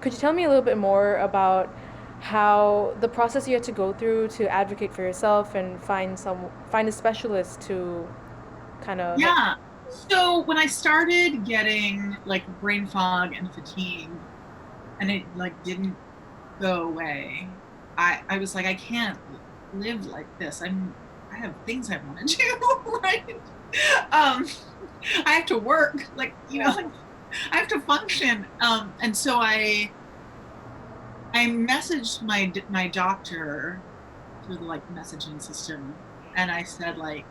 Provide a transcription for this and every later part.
Could you tell me a little bit more about how the process you had to go through to advocate for yourself and find a specialist to kind of help? Yeah. So when I started getting like brain fog and fatigue and it like didn't go away, I was like, I can't live like this. I have things I want to do, right? Um, I have to work, like, like I have to function. And so I messaged my doctor through the like messaging system, and I said like,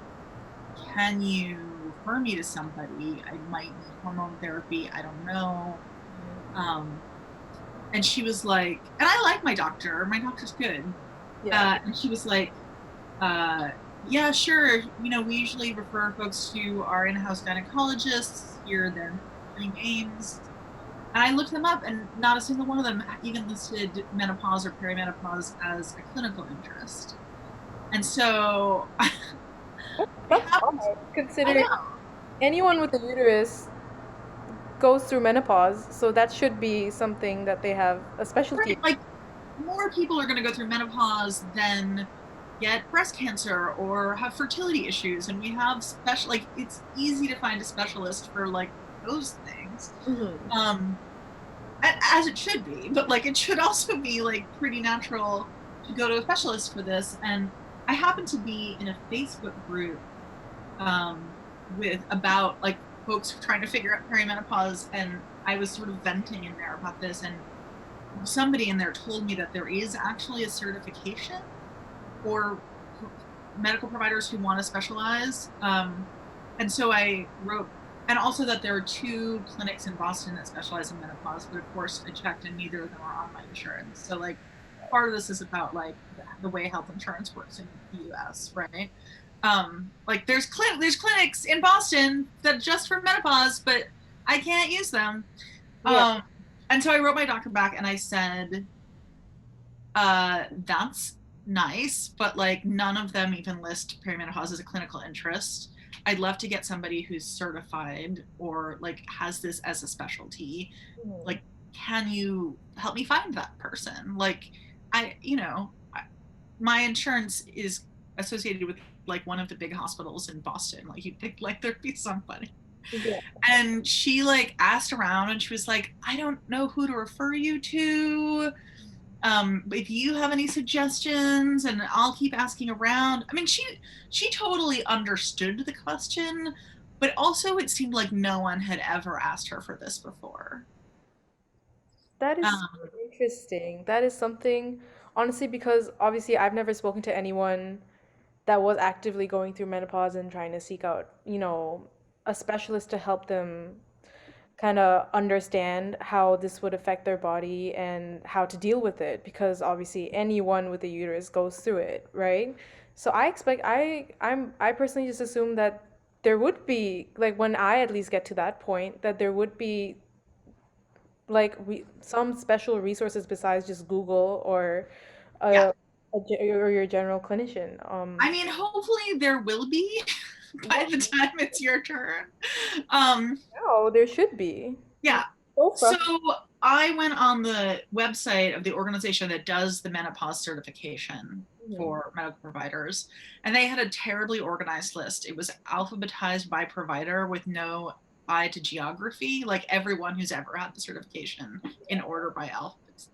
can you refer me to somebody? I might need hormone therapy. I don't know. Um, and she was like, and I like my doctor. My doctor's good. Yeah. And she was like, uh, yeah, sure. We usually refer folks to our in-house gynecologists. Here are their names. And I looked them up, and not a single one of them even listed menopause or perimenopause as a clinical interest. And so I That's happened. odd, I know, considering anyone with a uterus goes through menopause, so that should be something that they have a specialty. right? Like more people are going to go through menopause than get breast cancer or have fertility issues, and we have special like it's easy to find a specialist for like those things. Hmm. Um, as it should be, but like it should also be like pretty natural to go to a specialist for this. And I happen to be in a Facebook group with about like folks trying to figure out perimenopause, and I was sort of venting in there about this, and somebody in there told me that there is actually a certification for medical providers who want to specialize. And so I wrote, and also that there are two clinics in Boston that specialize in menopause, but of course I checked and neither of them are on my insurance. So like part of this is about like the way health insurance works in the US, right? Like there's clinics in Boston that just for menopause, but I can't use them. Yeah. Um, and so I wrote my doctor back and I said, that's nice, but like none of them even list perimenopause as a clinical interest. I'd love to get somebody who's certified or like has this as a specialty. Mhm. Like, can you help me find that person? Like, my insurance is associated with like one of the big hospitals in Boston. Like, you'd think like there'd be somebody. Yeah. And she like asked around and she was like, I don't know who to refer you to. If you have any suggestions, and I'll keep asking around. I mean, she totally understood the question, but also it seemed like no one had ever asked her for this before. That is Um, interesting. That is something, honestly, because obviously I've never spoken to anyone that was actively going through menopause and trying to seek out, a specialist to help them kind of understand how this would affect their body and how to deal with it, because obviously anyone with a uterus goes through it, right? So I personally just assume that there would be, like, when I at least get to that point, that there would be like some special resources besides just Google or yeah, or your general clinician. I mean, hopefully there will be by the time it's your turn. Um, No, there should be. yeah. So So frustrating. I went on the website of the organization that does the menopause certification for medical providers, and they had a terribly organized list. It was alphabetized by provider with no eye to geography, like everyone who's ever had the certification in order by alphabets.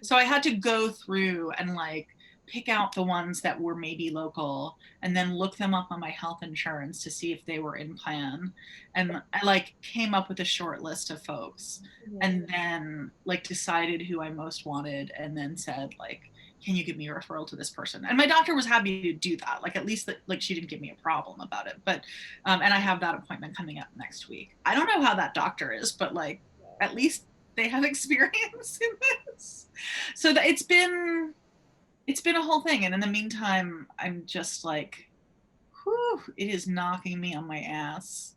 So I had to go through and like pick out the ones that were maybe local and then look them up on my health insurance to see if they were in plan. And I like came up with a short list of folks and then like decided who I most wanted and then said like, can you give me a referral to this person? And my doctor was happy to do that. Like at least that like she didn't give me a problem about it. But and I have that appointment coming up next week. I don't know how that doctor is, but like at least they have experience in this. So that it's been a whole thing. And in the meantime, I'm just like, whew, it is knocking me on my ass.